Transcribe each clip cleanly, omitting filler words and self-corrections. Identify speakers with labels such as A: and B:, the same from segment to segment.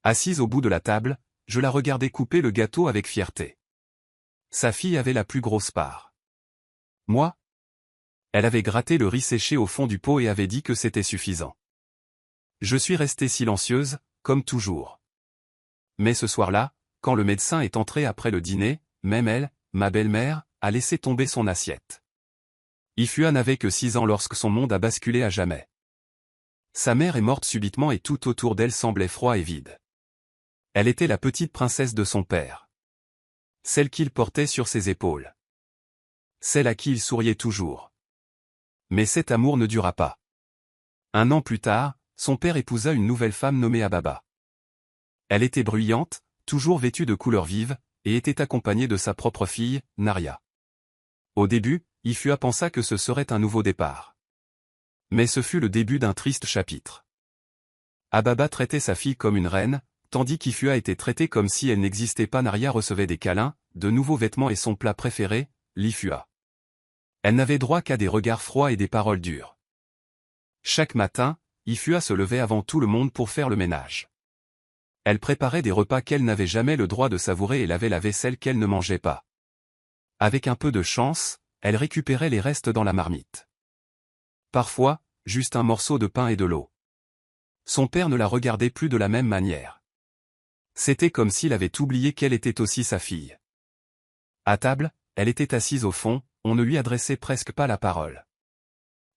A: Assise au bout de la table, je la regardais couper le gâteau avec fierté. Sa fille avait la plus grosse part. Moi? Elle avait gratté le riz séché au fond du pot et avait dit que c'était suffisant. Je suis restée silencieuse, comme toujours. Mais ce soir-là, quand le médecin est entré après le dîner, même elle, ma belle-mère, a laissé tomber son assiette. Ifua n'avait que 6 ans lorsque son monde a basculé à jamais. Sa mère est morte subitement et tout autour d'elle semblait froid et vide. Elle était la petite princesse de son père. Celle qu'il portait sur ses épaules. Celle à qui il souriait toujours. Mais cet amour ne dura pas. 1 an plus tard, son père épousa une nouvelle femme nommée Ababa. Elle était bruyante, toujours vêtue de couleurs vives, et était accompagnée de sa propre fille, Naria. Au début, Ifua pensa que ce serait un nouveau départ. Mais ce fut le début d'un triste chapitre. Ababa traitait sa fille comme une reine, tandis qu'Ifua était traitée comme si elle n'existait pas. Naria recevait des câlins, de nouveaux vêtements et son plat préféré, l'Ifua. Elle n'avait droit qu'à des regards froids et des paroles dures. Chaque matin, Ifua se levait avant tout le monde pour faire le ménage. Elle préparait des repas qu'elle n'avait jamais le droit de savourer et lavait la vaisselle qu'elle ne mangeait pas. Avec un peu de chance, elle récupérait les restes dans la marmite. Parfois, juste un morceau de pain et de l'eau. Son père ne la regardait plus de la même manière. C'était comme s'il avait oublié qu'elle était aussi sa fille. À table, elle était assise au fond, on ne lui adressait presque pas la parole.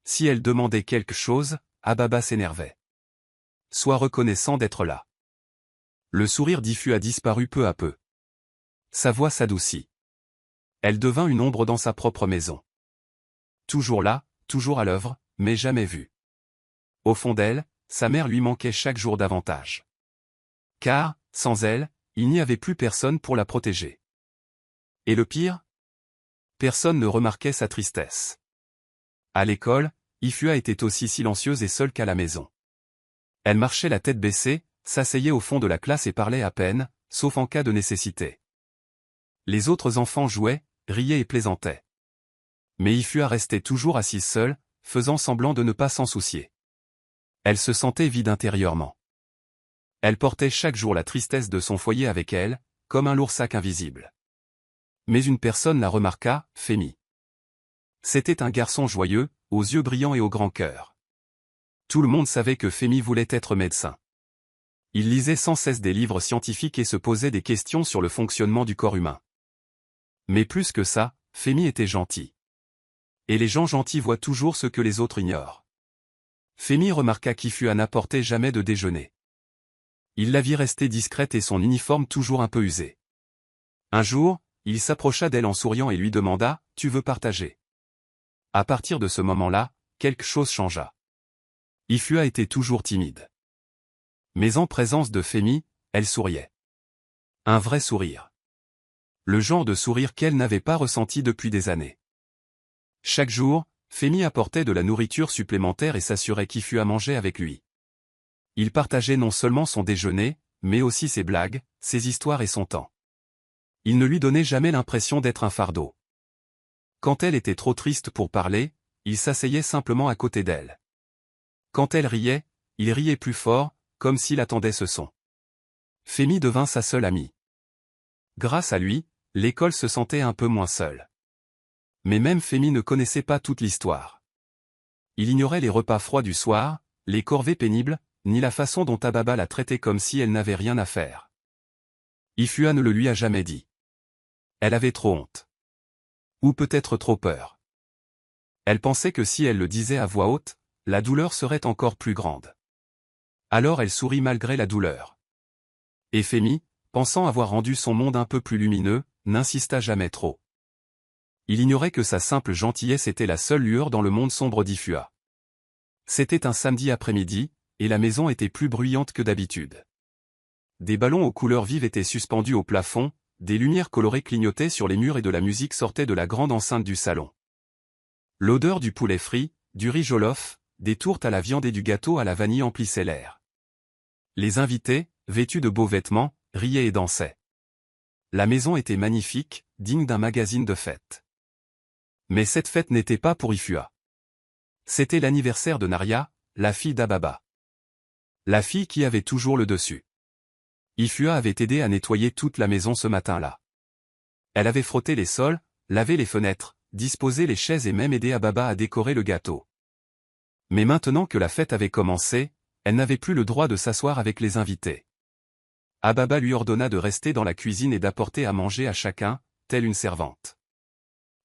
A: Si elle demandait quelque chose, Ababa s'énervait. Sois reconnaissant d'être là. Le sourire d'Ifua a disparu peu à peu. Sa voix s'adoucit. Elle devint une ombre dans sa propre maison. Toujours là, toujours à l'œuvre, mais jamais vue. Au fond d'elle, sa mère lui manquait chaque jour davantage. Car, sans elle, il n'y avait plus personne pour la protéger. Et le pire? Personne ne remarquait sa tristesse. À l'école, Ifua était aussi silencieuse et seule qu'à la maison. Elle marchait la tête baissée, s'asseyait au fond de la classe et parlait à peine, sauf en cas de nécessité. Les autres enfants jouaient, riaient et plaisantaient. Mais Ifua restait toujours assise seule, faisant semblant de ne pas s'en soucier. Elle se sentait vide intérieurement. Elle portait chaque jour la tristesse de son foyer avec elle, comme un lourd sac invisible. Mais une personne la remarqua, Femi. C'était un garçon joyeux, aux yeux brillants et au grand cœur. Tout le monde savait que Femi voulait être médecin. Il lisait sans cesse des livres scientifiques et se posait des questions sur le fonctionnement du corps humain. Mais plus que ça, Femi était gentil. Et les gens gentils voient toujours ce que les autres ignorent. Femi remarqua qu'Ifua n'apportait jamais de déjeuner. Il la vit rester discrète et son uniforme toujours un peu usé. Un jour, il s'approcha d'elle en souriant et lui demanda « Tu veux partager ?» À partir de ce moment-là, quelque chose changea. Ifua était toujours timide. Mais en présence de Femi, elle souriait. Un vrai sourire. Le genre de sourire qu'elle n'avait pas ressenti depuis des années. Chaque jour, Femi apportait de la nourriture supplémentaire et s'assurait qu'Ifua mangeait avec lui. Il partageait non seulement son déjeuner, mais aussi ses blagues, ses histoires et son temps. Il ne lui donnait jamais l'impression d'être un fardeau. Quand elle était trop triste pour parler, il s'asseyait simplement à côté d'elle. Quand elle riait, il riait plus fort, comme s'il attendait ce son. Femi devint sa seule amie. Grâce à lui, l'école se sentait un peu moins seule. Mais même Femi ne connaissait pas toute l'histoire. Il ignorait les repas froids du soir, les corvées pénibles, ni la façon dont Ababa la traitait comme si elle n'avait rien à faire. Ifua ne le lui a jamais dit. Elle avait trop honte. Ou peut-être trop peur. Elle pensait que si elle le disait à voix haute, la douleur serait encore plus grande. Alors elle sourit malgré la douleur. Et Femi, pensant avoir rendu son monde un peu plus lumineux, n'insista jamais trop. Il ignorait que sa simple gentillesse était la seule lueur dans le monde sombre d'Ifua. C'était un samedi après-midi, et la maison était plus bruyante que d'habitude. Des ballons aux couleurs vives étaient suspendus au plafond, des lumières colorées clignotaient sur les murs et de la musique sortait de la grande enceinte du salon. L'odeur du poulet frit, du riz jollof, des tourtes à la viande et du gâteau à la vanille emplissait l'air. Les invités, vêtus de beaux vêtements, riaient et dansaient. La maison était magnifique, digne d'un magazine de fête. Mais cette fête n'était pas pour Ifua. C'était l'anniversaire de Naria, la fille d'Ababa. La fille qui avait toujours le dessus. Ifua avait aidé à nettoyer toute la maison ce matin-là. Elle avait frotté les sols, lavé les fenêtres, disposé les chaises et même aidé Ababa à décorer le gâteau. Mais maintenant que la fête avait commencé, elle n'avait plus le droit de s'asseoir avec les invités. Ababa lui ordonna de rester dans la cuisine et d'apporter à manger à chacun, telle une servante.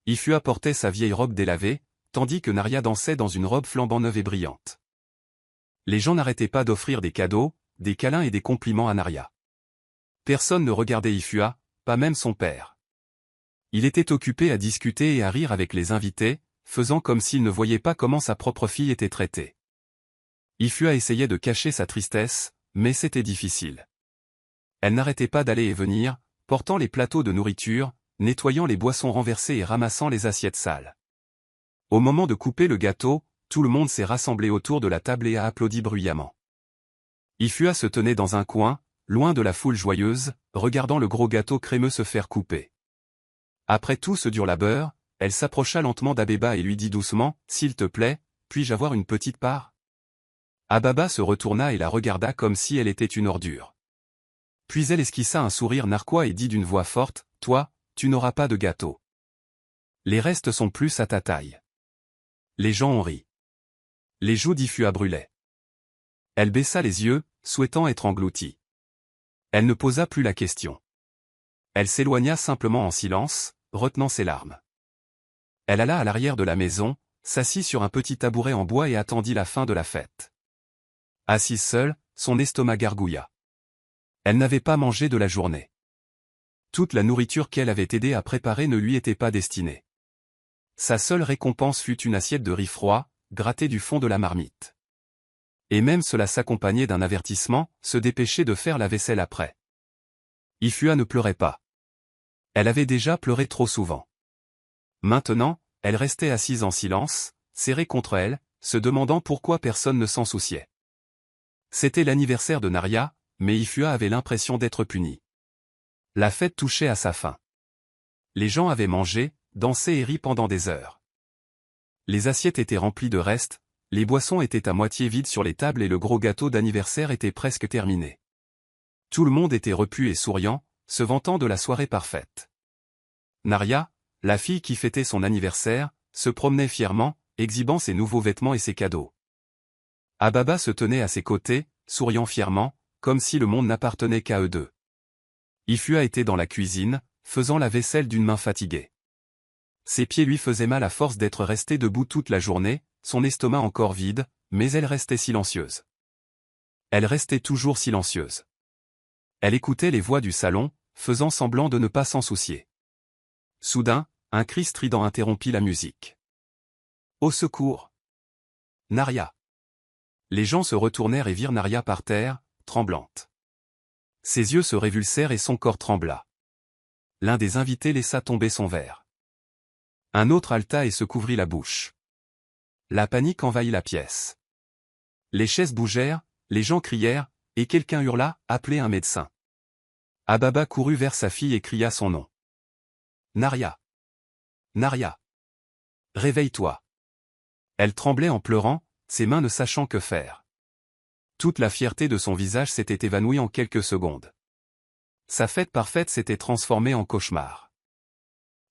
A: Ifua portait sa vieille robe délavée, tandis que Narya dansait dans une robe flambant neuve et brillante. Les gens n'arrêtaient pas d'offrir des cadeaux, des câlins et des compliments à Narya. Personne ne regardait Ifua, pas même son père. Il était occupé à discuter et à rire avec les invités, faisant comme s'il ne voyait pas comment sa propre fille était traitée. Ifua essayait de cacher sa tristesse, mais c'était difficile. Elle n'arrêtait pas d'aller et venir, portant les plateaux de nourriture, nettoyant les boissons renversées et ramassant les assiettes sales. Au moment de couper le gâteau, tout le monde s'est rassemblé autour de la table et a applaudi bruyamment. Ifua se tenait dans un coin, loin de la foule joyeuse, regardant le gros gâteau crémeux se faire couper. Après tout ce dur labeur, elle s'approcha lentement d'Abeba et lui dit doucement, « S'il te plaît, puis-je avoir une petite part ?» Ababa se retourna et la regarda comme si elle était une ordure. Puis elle esquissa un sourire narquois et dit d'une voix forte, « Toi, tu n'auras pas de gâteau. Les restes sont plus à ta taille. » Les gens ont ri. Les joues d'Ifua brûlaient. Elle baissa les yeux, souhaitant être engloutie. Elle ne posa plus la question. Elle s'éloigna simplement en silence, retenant ses larmes. Elle alla à l'arrière de la maison, s'assit sur un petit tabouret en bois et attendit la fin de la fête. Assise seule, son estomac gargouilla. Elle n'avait pas mangé de la journée. Toute la nourriture qu'elle avait aidé à préparer ne lui était pas destinée. Sa seule récompense fut une assiette de riz froid, grattée du fond de la marmite. Et même cela s'accompagnait d'un avertissement, se dépêcher de faire la vaisselle après. Ifua ne pleurait pas. Elle avait déjà pleuré trop souvent. Maintenant, elle restait assise en silence, serrée contre elle, se demandant pourquoi personne ne s'en souciait. C'était l'anniversaire de Narya, mais Ifua avait l'impression d'être punie. La fête touchait à sa fin. Les gens avaient mangé, dansé et ri pendant des heures. Les assiettes étaient remplies de restes, les boissons étaient à moitié vides sur les tables et le gros gâteau d'anniversaire était presque terminé. Tout le monde était repu et souriant, se vantant de la soirée parfaite. Narya, la fille qui fêtait son anniversaire, se promenait fièrement, exhibant ses nouveaux vêtements et ses cadeaux. Ababa se tenait à ses côtés, souriant fièrement, comme si le monde n'appartenait qu'à eux deux. Ifua était dans la cuisine, faisant la vaisselle d'une main fatiguée. Ses pieds lui faisaient mal à force d'être resté debout toute la journée, son estomac encore vide, mais elle restait silencieuse. Elle restait toujours silencieuse. Elle écoutait les voix du salon, faisant semblant de ne pas s'en soucier. Soudain, un cri strident interrompit la musique. Au secours! Narya! Les gens se retournèrent et virent Narya par terre, tremblante. Ses yeux se révulsèrent et son corps trembla. L'un des invités laissa tomber son verre. Un autre halta et se couvrit la bouche. La panique envahit la pièce. Les chaises bougèrent, les gens crièrent, et quelqu'un hurla, appelez un médecin. Ababa courut vers sa fille et cria son nom. Narya! Narya! Réveille-toi! Elle tremblait en pleurant, ses mains ne sachant que faire. Toute la fierté de son visage s'était évanouie en quelques secondes. Sa fête parfaite s'était transformée en cauchemar.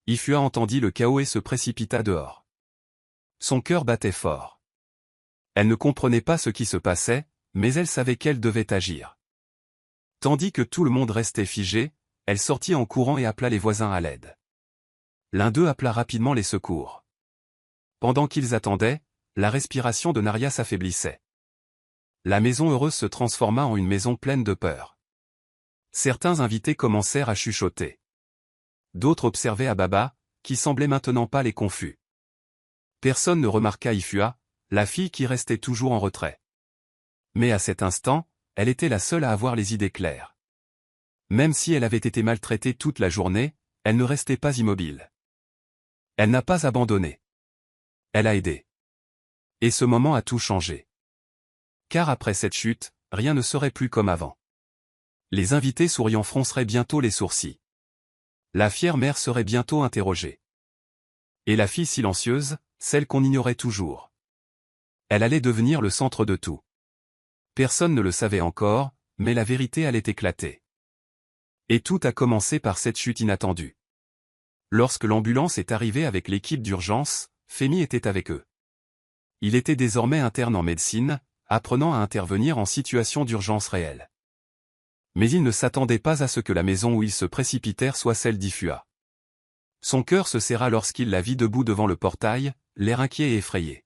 A: Ifua entendit le chaos et se précipita dehors. Son cœur battait fort. Elle ne comprenait pas ce qui se passait, mais elle savait qu'elle devait agir. Tandis que tout le monde restait figé, elle sortit en courant et appela les voisins à l'aide. L'un d'eux appela rapidement les secours. Pendant qu'ils attendaient, la respiration de Narya s'affaiblissait. La maison heureuse se transforma en une maison pleine de peur. Certains invités commencèrent à chuchoter. D'autres observaient Ababa, qui semblait maintenant pâle et confus. Personne ne remarqua Ifua, la fille qui restait toujours en retrait. Mais à cet instant, elle était la seule à avoir les idées claires. Même si elle avait été maltraitée toute la journée, elle ne restait pas immobile. Elle n'a pas abandonné. Elle a aidé. Et ce moment a tout changé. Car après cette chute, rien ne serait plus comme avant. Les invités souriants fronceraient bientôt les sourcils. La fière mère serait bientôt interrogée. Et la fille silencieuse, celle qu'on ignorait toujours. Elle allait devenir le centre de tout. Personne ne le savait encore, mais la vérité allait éclater. Et tout a commencé par cette chute inattendue. Lorsque l'ambulance est arrivée avec l'équipe d'urgence, Femi était avec eux. Il était désormais interne en médecine, apprenant à intervenir en situation d'urgence réelle. Mais il ne s'attendait pas à ce que la maison où ils se précipitèrent soit celle d'Ifua. Son cœur se serra lorsqu'il la vit debout devant le portail, l'air inquiet et effrayé.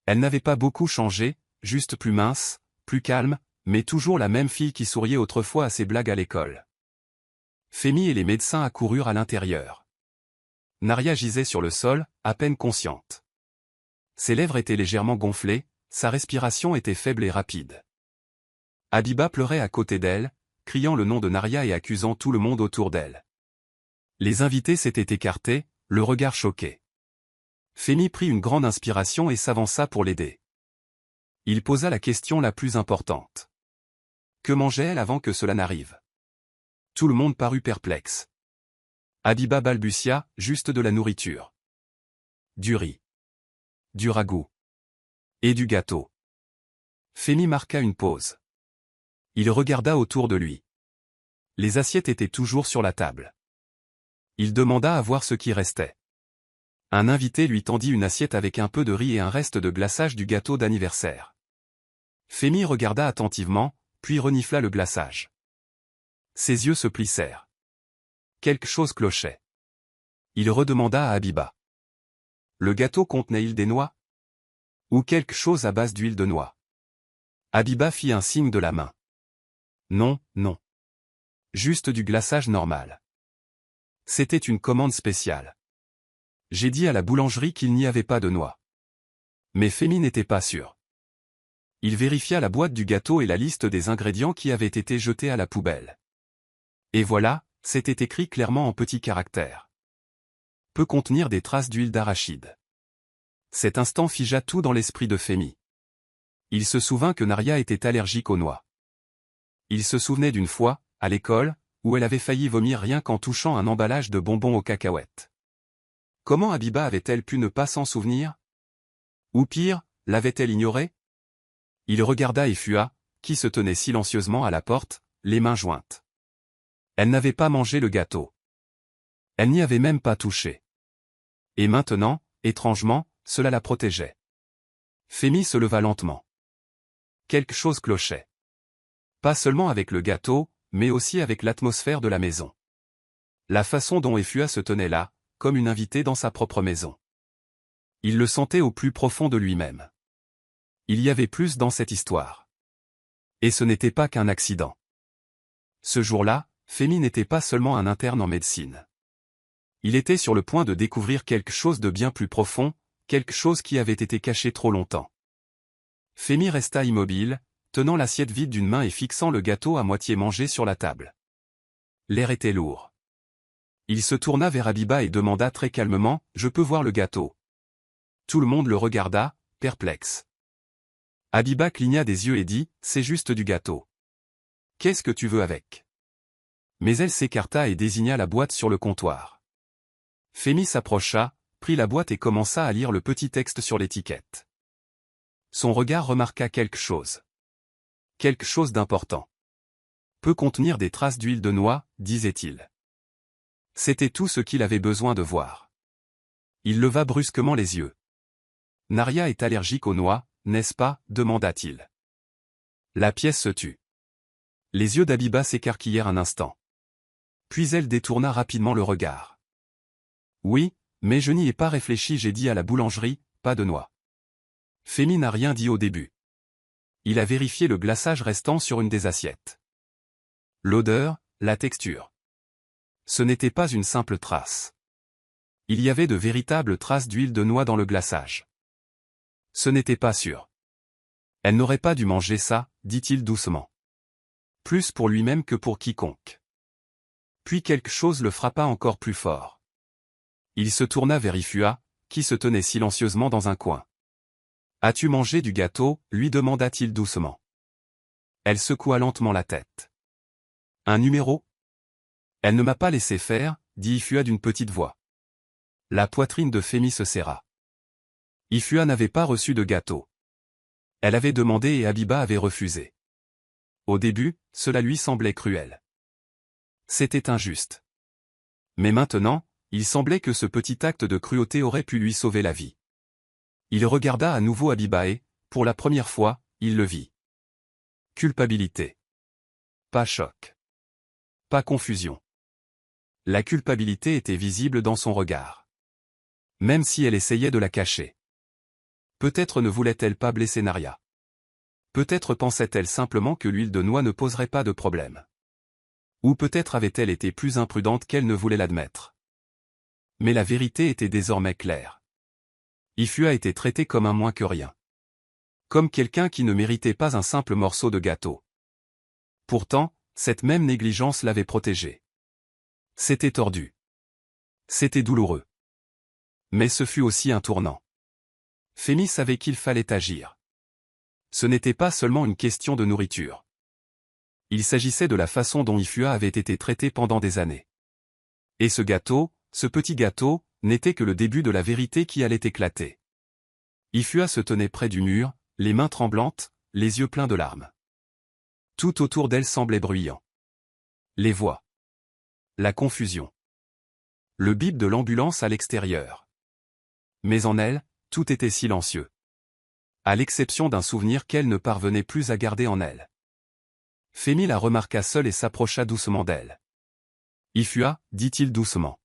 A: Elle n'avait pas beaucoup changé, juste plus mince, plus calme, mais toujours la même fille qui souriait autrefois à ses blagues à l'école. Femi et les médecins accoururent à l'intérieur. Naria gisait sur le sol, à peine consciente. Ses lèvres étaient légèrement gonflées, sa respiration était faible et rapide. Habiba pleurait à côté d'elle, criant le nom de Naria et accusant tout le monde autour d'elle. Les invités s'étaient écartés, le regard choqué. Femi prit une grande inspiration et s'avança pour l'aider. Il posa la question la plus importante. Que mangeait-elle avant que cela n'arrive? Tout le monde parut perplexe. Habiba balbutia, juste de la nourriture. Du riz. Du ragoût. Et du gâteau. Femi marqua une pause. Il regarda autour de lui. Les assiettes étaient toujours sur la table. Il demanda à voir ce qui restait. Un invité lui tendit une assiette avec un peu de riz et un reste de glaçage du gâteau d'anniversaire. Femi regarda attentivement, puis renifla le glaçage. Ses yeux se plissèrent. Quelque chose clochait. Il redemanda à Habiba. Le gâteau contenait-il des noix? Ou quelque chose à base d'huile de noix? Habiba fit un signe de la main. Non, non. Juste du glaçage normal. C'était une commande spéciale. J'ai dit à la boulangerie qu'il n'y avait pas de noix. Mais Femi n'était pas sûr. Il vérifia la boîte du gâteau et la liste des ingrédients qui avaient été jetés à la poubelle. Et voilà, c'était écrit clairement en petits caractères. Peut contenir des traces d'huile d'arachide. Cet instant figea tout dans l'esprit de Femi. Il se souvint que Naria était allergique aux noix. Il se souvenait d'une fois, à l'école, où elle avait failli vomir rien qu'en touchant un emballage de bonbons aux cacahuètes. Comment Habiba avait-elle pu ne pas s'en souvenir? Ou pire, l'avait-elle ignoré? Il regarda Ifua, qui se tenait silencieusement à la porte, les mains jointes. Elle n'avait pas mangé le gâteau. Elle n'y avait même pas touché. Et maintenant, étrangement, cela la protégeait. Femi se leva lentement. Quelque chose clochait. Pas seulement avec le gâteau, mais aussi avec l'atmosphère de la maison. La façon dont Ifua se tenait là, comme une invitée dans sa propre maison. Il le sentait au plus profond de lui-même. Il y avait plus dans cette histoire. Et ce n'était pas qu'un accident. Ce jour-là, Femi n'était pas seulement un interne en médecine. Il était sur le point de découvrir quelque chose de bien plus profond, quelque chose qui avait été caché trop longtemps. Femi resta immobile, tenant l'assiette vide d'une main et fixant le gâteau à moitié mangé sur la table. L'air était lourd. Il se tourna vers Habiba et demanda très calmement, « Je peux voir le gâteau ?» Tout le monde le regarda, perplexe. Habiba cligna des yeux et dit, « C'est juste du gâteau. Qu'est-ce que tu veux avec ?» Mais elle s'écarta et désigna la boîte sur le comptoir. Femi s'approcha, prit la boîte et commença à lire le petit texte sur l'étiquette. Son regard remarqua quelque chose. Quelque chose d'important. Peut contenir des traces d'huile de noix, disait-il. C'était tout ce qu'il avait besoin de voir. Il leva brusquement les yeux. Naria est allergique aux noix, n'est-ce pas? Demanda-t-il. La pièce se tut. Les yeux d'Habiba s'écarquillèrent un instant. Puis elle détourna rapidement le regard. Oui, mais je n'y ai pas réfléchi, j'ai dit à la boulangerie, pas de noix. Femi n'a rien dit au début. Il a vérifié le glaçage restant sur une des assiettes. L'odeur, la texture. Ce n'était pas une simple trace. Il y avait de véritables traces d'huile de noix dans le glaçage. Ce n'était pas sûr. Elle n'aurait pas dû manger ça, dit-il doucement. Plus pour lui-même que pour quiconque. Puis quelque chose le frappa encore plus fort. Il se tourna vers Ifua, qui se tenait silencieusement dans un coin. « As-tu mangé du gâteau ?» lui demanda-t-il doucement. Elle secoua lentement la tête. « Un numéro ?» Elle ne m'a pas laissé faire, dit Ifua d'une petite voix. La poitrine de Femi se serra. Ifua n'avait pas reçu de gâteau. Elle avait demandé et Habiba avait refusé. Au début, cela lui semblait cruel. C'était injuste. Mais maintenant, il semblait que ce petit acte de cruauté aurait pu lui sauver la vie. Il regarda à nouveau Habiba et, pour la première fois, il le vit. Culpabilité. Pas choc. Pas confusion. La culpabilité était visible dans son regard. Même si elle essayait de la cacher. Peut-être ne voulait-elle pas blesser Naria. Peut-être pensait-elle simplement que l'huile de noix ne poserait pas de problème. Ou peut-être avait-elle été plus imprudente qu'elle ne voulait l'admettre. Mais la vérité était désormais claire. Ifua a été traité comme un moins que rien. Comme quelqu'un qui ne méritait pas un simple morceau de gâteau. Pourtant, cette même négligence l'avait protégé. C'était tordu. C'était douloureux. Mais ce fut aussi un tournant. Femi savait qu'il fallait agir. Ce n'était pas seulement une question de nourriture. Il s'agissait de la façon dont Ifua avait été traité pendant des années. Et ce petit gâteau, n'était que le début de la vérité qui allait éclater. Ifua se tenait près du mur, les mains tremblantes, les yeux pleins de larmes. Tout autour d'elle semblait bruyant. Les voix. La confusion. Le bip de l'ambulance à l'extérieur. Mais en elle, tout était silencieux. À l'exception d'un souvenir qu'elle ne parvenait plus à garder en elle. Femi la remarqua seule et s'approcha doucement d'elle. « Ifua, dit-il doucement.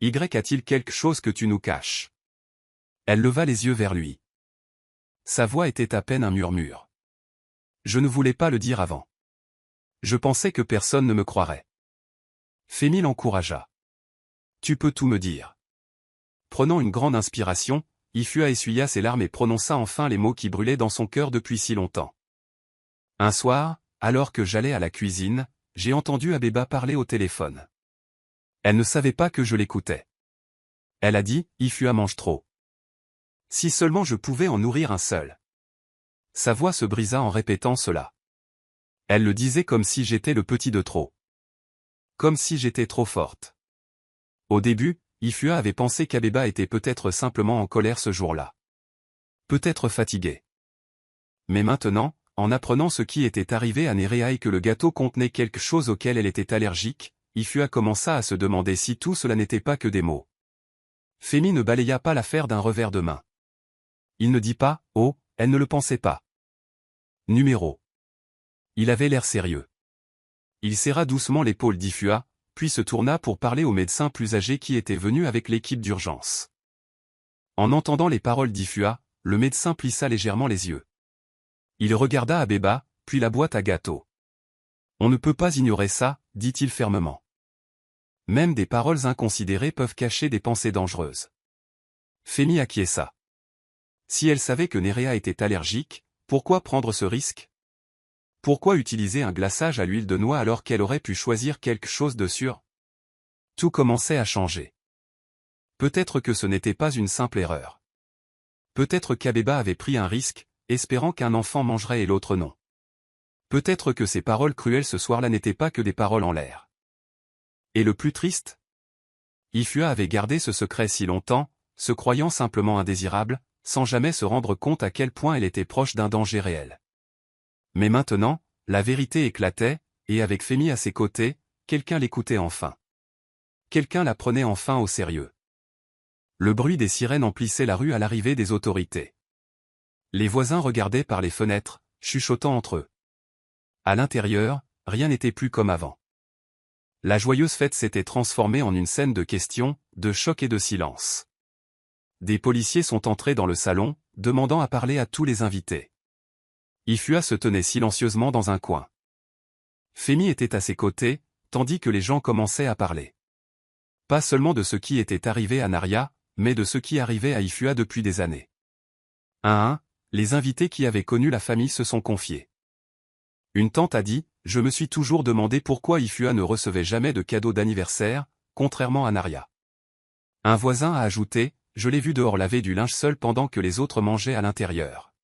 A: Y a-t-il quelque chose que tu nous caches ?» Elle leva les yeux vers lui. Sa voix était à peine un murmure. « Je ne voulais pas le dire avant. Je pensais que personne ne me croirait. » Femi l'encouragea. « Tu peux tout me dire. » Prenant une grande inspiration, Ifua essuya ses larmes et prononça enfin les mots qui brûlaient dans son cœur depuis si longtemps. Un soir, alors que j'allais à la cuisine, j'ai entendu Abeba parler au téléphone. Elle ne savait pas que je l'écoutais. Elle a dit, Ifua mange trop. Si seulement je pouvais en nourrir un seul. Sa voix se brisa en répétant cela. Elle le disait comme si j'étais le petit de trop. Comme si j'étais trop forte. Au début, Ifua avait pensé qu'Abeba était peut-être simplement en colère ce jour-là. Peut-être fatiguée. Mais maintenant, en apprenant ce qui était arrivé à Nerea et que le gâteau contenait quelque chose auquel elle était allergique, Ifua commença à se demander si tout cela n'était pas que des mots. Femi ne balaya pas l'affaire d'un revers de main. Il ne dit pas, oh, elle ne le pensait pas. Numéro. Il avait l'air sérieux. Il serra doucement l'épaule d'Ifua, puis se tourna pour parler au médecin plus âgé qui était venu avec l'équipe d'urgence. En entendant les paroles d'Ifua, le médecin plissa légèrement les yeux. Il regarda Abeba, puis la boîte à gâteaux. On ne peut pas ignorer ça, dit-il fermement. Même des paroles inconsidérées peuvent cacher des pensées dangereuses. Femi acquiesça. Si elle savait que Nerea était allergique, pourquoi prendre ce risque? Pourquoi utiliser un glaçage à l'huile de noix alors qu'elle aurait pu choisir quelque chose de sûr? Tout commençait à changer. Peut-être que ce n'était pas une simple erreur. Peut-être qu'Abeba avait pris un risque, espérant qu'un enfant mangerait et l'autre non. Peut-être que ces paroles cruelles ce soir-là n'étaient pas que des paroles en l'air. Et le plus triste? Ifua avait gardé ce secret si longtemps, se croyant simplement indésirable, sans jamais se rendre compte à quel point elle était proche d'un danger réel. Mais maintenant, la vérité éclatait, et avec Femi à ses côtés, quelqu'un l'écoutait enfin. Quelqu'un la prenait enfin au sérieux. Le bruit des sirènes emplissait la rue à l'arrivée des autorités. Les voisins regardaient par les fenêtres, chuchotant entre eux. À l'intérieur, rien n'était plus comme avant. La joyeuse fête s'était transformée en une scène de questions, de choc et de silence. Des policiers sont entrés dans le salon, demandant à parler à tous les invités. Ifua se tenait silencieusement dans un coin. Femi était à ses côtés, tandis que les gens commençaient à parler. Pas seulement de ce qui était arrivé à Naria, mais de ce qui arrivait à Ifua depuis des années. Un à un, les invités qui avaient connu la famille se sont confiés. Une tante a dit, « Je me suis toujours demandé pourquoi Ifua ne recevait jamais de cadeaux d'anniversaire, contrairement à Naria. » Un voisin a ajouté, « Je l'ai vu dehors laver du linge seul pendant que les autres mangeaient à l'intérieur. »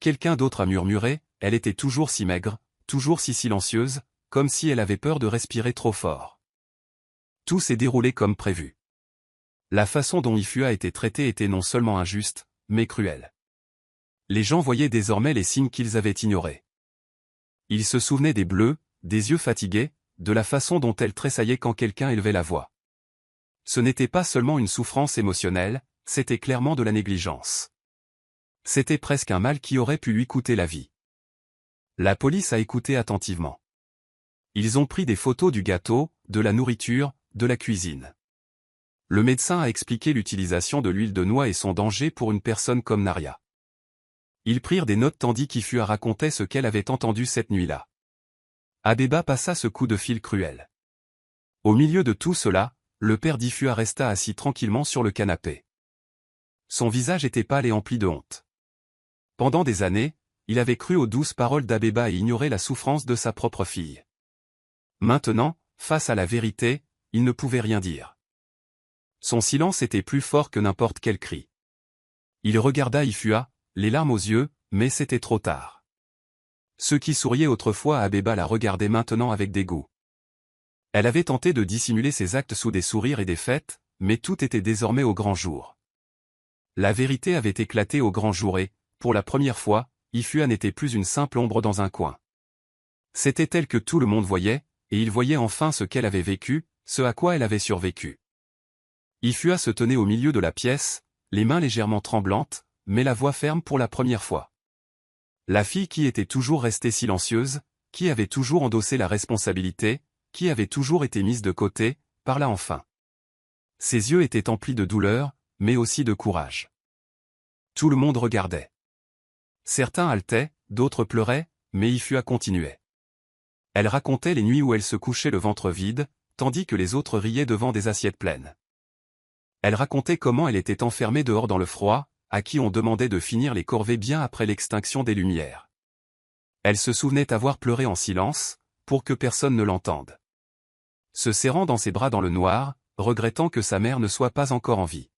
A: Quelqu'un d'autre a murmuré, « Elle était toujours si maigre, toujours si silencieuse, comme si elle avait peur de respirer trop fort. » Tout s'est déroulé comme prévu. La façon dont Ifua a été traitée était non seulement injuste, mais cruelle. Les gens voyaient désormais les signes qu'ils avaient ignorés. Ils se souvenaient des bleus, des yeux fatigués, de la façon dont elle tressaillait quand quelqu'un élevait la voix. Ce n'était pas seulement une souffrance émotionnelle, c'était clairement de la négligence. C'était presque un mal qui aurait pu lui coûter la vie. La police a écouté attentivement. Ils ont pris des photos du gâteau, de la nourriture, de la cuisine. Le médecin a expliqué l'utilisation de l'huile de noix et son danger pour une personne comme Naria. Ils prirent des notes tandis qu'Ifua racontait ce qu'elle avait entendu cette nuit-là. Abeba passa ce coup de fil cruel. Au milieu de tout cela, le père d'Ifua resta assis tranquillement sur le canapé. Son visage était pâle et empli de honte. Pendant des années, il avait cru aux douces paroles d'Abeba et ignoré la souffrance de sa propre fille. Maintenant, face à la vérité, il ne pouvait rien dire. Son silence était plus fort que n'importe quel cri. Il regarda Ifua, les larmes aux yeux, mais c'était trop tard. Ceux qui souriaient autrefois à Abeba la regardaient maintenant avec dégoût. Elle avait tenté de dissimuler ses actes sous des sourires et des fêtes, mais tout était désormais au grand jour. La vérité avait éclaté au grand jour et, pour la première fois, Ifua n'était plus une simple ombre dans un coin. C'était elle que tout le monde voyait, et il voyait enfin ce qu'elle avait vécu, ce à quoi elle avait survécu. Ifua se tenait au milieu de la pièce, les mains légèrement tremblantes, mais la voix ferme pour la première fois. La fille qui était toujours restée silencieuse, qui avait toujours endossé la responsabilité, qui avait toujours été mise de côté, parla enfin. Ses yeux étaient emplis de douleur, mais aussi de courage. Tout le monde regardait. Certains haletaient, d'autres pleuraient, mais Ifua continuait. Elle racontait les nuits où elle se couchait le ventre vide, tandis que les autres riaient devant des assiettes pleines. Elle racontait comment elle était enfermée dehors dans le froid, à qui on demandait de finir les corvées bien après l'extinction des lumières. Elle se souvenait avoir pleuré en silence, pour que personne ne l'entende. Se serrant dans ses bras dans le noir, regrettant que sa mère ne soit pas encore en vie.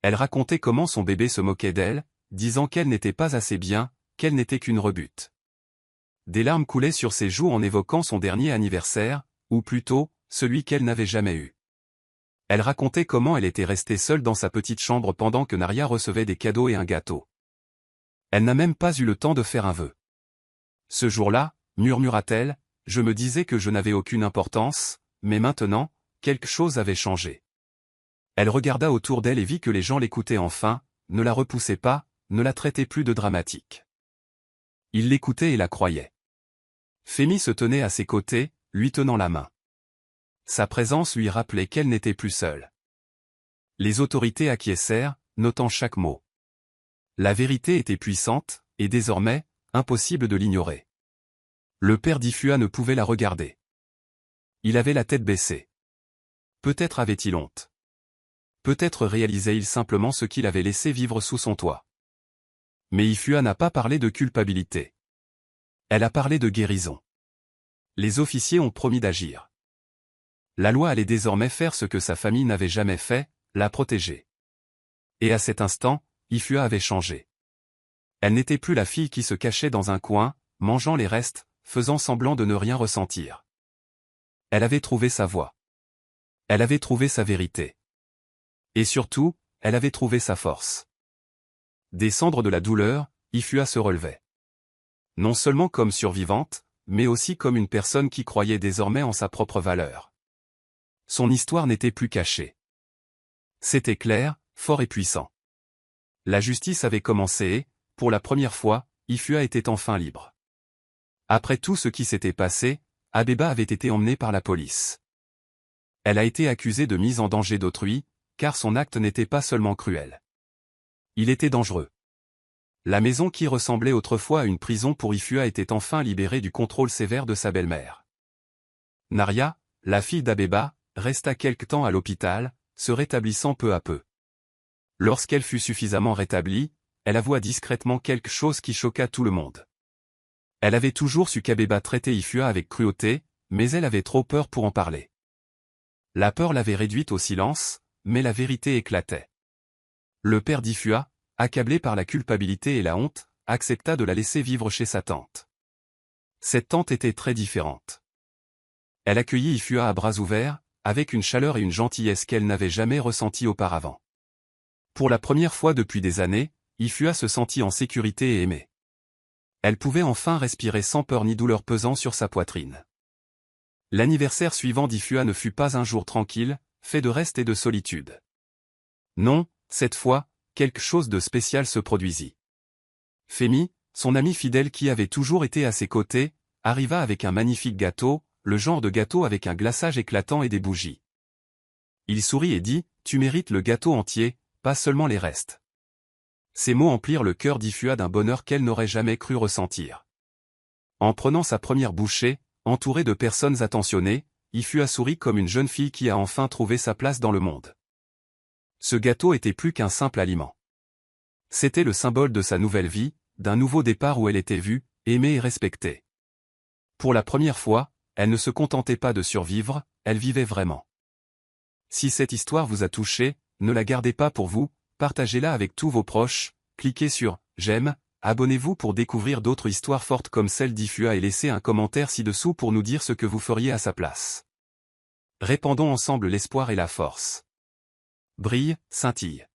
A: Elle racontait comment son bébé se moquait d'elle, disant qu'elle n'était pas assez bien, qu'elle n'était qu'une rebute. Des larmes coulaient sur ses joues en évoquant son dernier anniversaire, ou plutôt, celui qu'elle n'avait jamais eu. Elle racontait comment elle était restée seule dans sa petite chambre pendant que Naria recevait des cadeaux et un gâteau. Elle n'a même pas eu le temps de faire un vœu. Ce jour-là, murmura-t-elle, je me disais que je n'avais aucune importance, mais maintenant, quelque chose avait changé. Elle regarda autour d'elle et vit que les gens l'écoutaient enfin, ne la repoussaient pas, ne la traitaient plus de dramatique. Ils l'écoutaient et la croyaient. Femi se tenait à ses côtés, lui tenant la main. Sa présence lui rappelait qu'elle n'était plus seule. Les autorités acquiescèrent, notant chaque mot. La vérité était puissante, et désormais, impossible de l'ignorer. Le père d'Ifua ne pouvait la regarder. Il avait la tête baissée. Peut-être avait-il honte. Peut-être réalisait-il simplement ce qu'il avait laissé vivre sous son toit. Mais Ifua n'a pas parlé de culpabilité. Elle a parlé de guérison. Les officiers ont promis d'agir. La loi allait désormais faire ce que sa famille n'avait jamais fait, la protéger. Et à cet instant, Ifua avait changé. Elle n'était plus la fille qui se cachait dans un coin, mangeant les restes, faisant semblant de ne rien ressentir. Elle avait trouvé sa voie. Elle avait trouvé sa vérité. Et surtout, elle avait trouvé sa force. Des cendres de la douleur, Ifua se relevait. Non seulement comme survivante, mais aussi comme une personne qui croyait désormais en sa propre valeur. Son histoire n'était plus cachée. C'était clair, fort et puissant. La justice avait commencé et, pour la première fois, Ifua était enfin libre. Après tout ce qui s'était passé, Abeba avait été emmenée par la police. Elle a été accusée de mise en danger d'autrui, car son acte n'était pas seulement cruel. Il était dangereux. La maison qui ressemblait autrefois à une prison pour Ifua était enfin libérée du contrôle sévère de sa belle-mère. Naria, la fille d'Abeba, resta quelque temps à l'hôpital, se rétablissant peu à peu. Lorsqu'elle fut suffisamment rétablie, elle avoua discrètement quelque chose qui choqua tout le monde. Elle avait toujours su qu'Abeba traitait Ifua avec cruauté, mais elle avait trop peur pour en parler. La peur l'avait réduite au silence, mais la vérité éclatait. Le père d'Ifua, accablé par la culpabilité et la honte, accepta de la laisser vivre chez sa tante. Cette tante était très différente. Elle accueillit Ifua à bras ouverts, avec une chaleur et une gentillesse qu'elle n'avait jamais ressenties auparavant. Pour la première fois depuis des années, Ifua se sentit en sécurité et aimée. Elle pouvait enfin respirer sans peur ni douleur pesant sur sa poitrine. L'anniversaire suivant d'Ifua ne fut pas un jour tranquille, fait de reste et de solitude. Non, cette fois, quelque chose de spécial se produisit. Femi, son ami fidèle qui avait toujours été à ses côtés, arriva avec un magnifique gâteau, le genre de gâteau avec un glaçage éclatant et des bougies. Il sourit et dit, « Tu mérites le gâteau entier, pas seulement les restes. » Ces mots emplirent le cœur d'Ifua d'un bonheur qu'elle n'aurait jamais cru ressentir. En prenant sa première bouchée, entourée de personnes attentionnées, Ifua sourit comme une jeune fille qui a enfin trouvé sa place dans le monde. Ce gâteau était plus qu'un simple aliment. C'était le symbole de sa nouvelle vie, d'un nouveau départ où elle était vue, aimée et respectée. Pour la première fois, elle ne se contentait pas de survivre, elle vivait vraiment. Si cette histoire vous a touché, ne la gardez pas pour vous, partagez-la avec tous vos proches, cliquez sur « J'aime », abonnez-vous pour découvrir d'autres histoires fortes comme celle d'Ifua et laissez un commentaire ci-dessous pour nous dire ce que vous feriez à sa place. Répandons ensemble l'espoir et la force. Brille, scintille.